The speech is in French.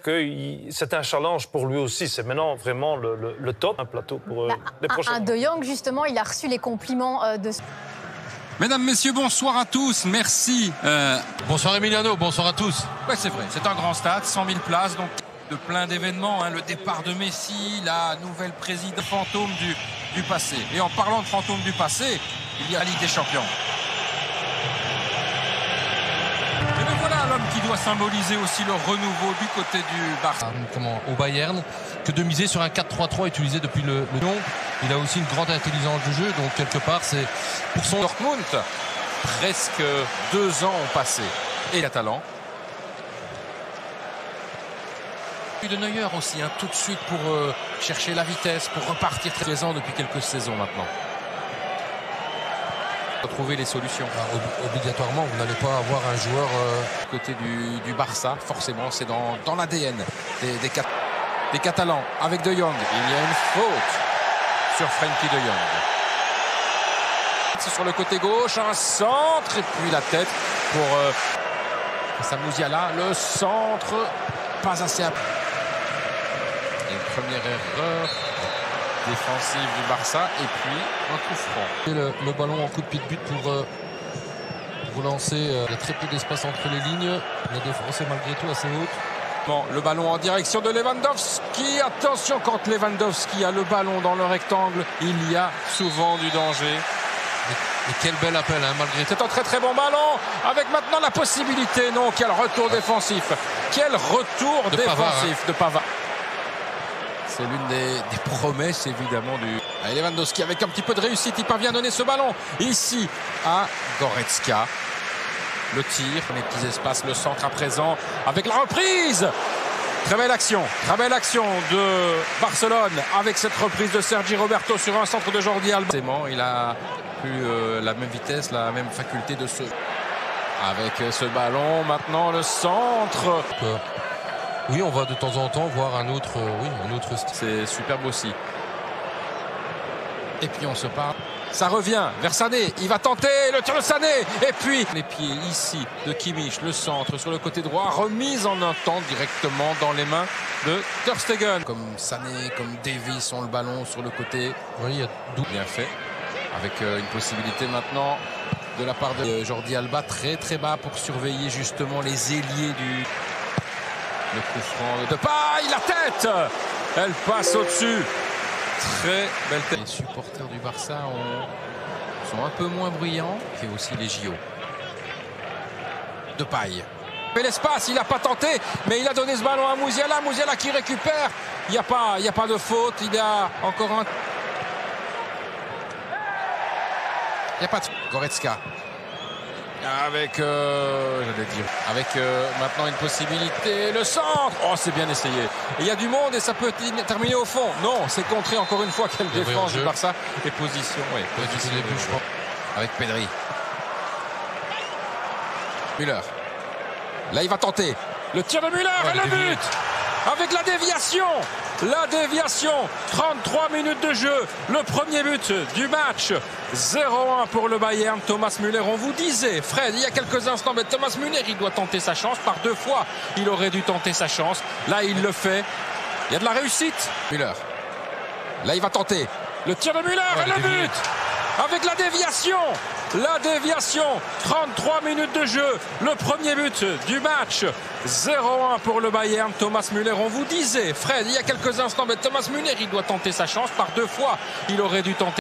C'est un challenge pour lui aussi. C'est maintenant vraiment le top, un plateau pour les prochains. De Jong, justement, il a reçu les compliments de... Mesdames, messieurs, bonsoir à tous, merci. Bonsoir Emiliano, bonsoir à tous. Ouais, c'est vrai, c'est un grand stade, 100 000 places, donc de plein d'événements, le départ de Messi, la nouvelle présidente, fantôme du passé. Et en parlant de fantôme du passé, il y a la Ligue des Champions. Et bien voilà l'homme qui doit symboliser aussi le renouveau du côté du Barça. Au Bayern, que de miser sur un 4-3-3 utilisé depuis le Lyon. Il a aussi une grande intelligence du jeu, donc quelque part c'est pour son Dortmund. Presque 2 ans ont passé. Et Catalan. De Neuer aussi, tout de suite pour chercher la vitesse, pour repartir très présent depuis quelques saisons maintenant. Trouver les solutions. Obligatoirement, vous n'allez pas avoir un joueur côté du Barça, forcément, c'est dans l'ADN des Catalans avec De Jong. Il y a une faute sur Frenkie De Jong. C'est sur le côté gauche, un centre et puis la tête pour Musiala. Le centre, pas assez. Une première erreur défensive du Barça et puis un coup franc. Le ballon en coup de pied de but pour lancer. Il y a très peu d'espace entre les lignes. La défense est malgré tout assez haute. Bon, le ballon en direction de Lewandowski. Attention, quand Lewandowski a le ballon dans le rectangle, il y a souvent du danger. Et quel bel appel, malgré tout. C'est un très très bon ballon, avec maintenant la possibilité. Non, quel retour défensif. Quel retour défensif de Pavard. C'est l'une des promesses évidemment du... Allez, Lewandowski avec un petit peu de réussite, il parvient à donner ce ballon ici à Goretzka. Le tir, les petits espaces, le centre à présent avec la reprise. Très belle action de Barcelone avec cette reprise de Sergi Roberto sur un centre de Jordi Alba. Il a plus la même vitesse, la même faculté de se... Avec ce ballon, maintenant le centre. Oui, on va de temps en temps voir un autre style. C'est superbe aussi. Et puis on se parle. Ça revient vers Sané. Il va tenter le tir de Sané. Et puis les pieds ici de Kimmich. Le centre sur le côté droit. Remise en un temps directement dans les mains de Ter Stegen. Comme Sané, comme Davis ont le ballon sur le côté. Oui, il y a bien fait. Avec une possibilité maintenant de la part de Jordi Alba. Très très bas pour surveiller justement les ailiers du... Le coup franc de Depay, la tête. Elle passe au-dessus. Très belle tête. Les supporters du Barça sont un peu moins bruyants. Et aussi les JO. Depay. Mais l'espace, il n'a pas tenté, mais il a donné ce ballon à Musiala. Musiala qui récupère. Il n'y a pas de faute. Il y a encore un... Il n'y a pas de... Goretzka. Avec, maintenant une possibilité, le centre. Oh, c'est bien essayé. Il y a du monde et ça peut terminer au fond. Non, c'est contré encore une fois. Quelle défense du Barça. Et position, oui. Position avec Pedri. Müller. Là, il va tenter. Le tir de Müller et le but. Avec la déviation. La déviation, 33 minutes de jeu, le premier but du match, 0-1 pour le Bayern. Thomas Müller, on vous disait, Fred, il y a quelques instants, mais Thomas Müller, il doit tenter sa chance. Par 2 fois, il aurait dû tenter sa chance. Là, il le fait. Il y a de la réussite. Müller. Là, il va tenter. Le tir de Müller et le but. Avec la déviation. La déviation, 33 minutes de jeu, le premier but du match, 0-1 pour le Bayern. Thomas Müller, on vous disait, Fred, il y a quelques instants, mais Thomas Müller, il doit tenter sa chance. Par 2 fois, il aurait dû tenter.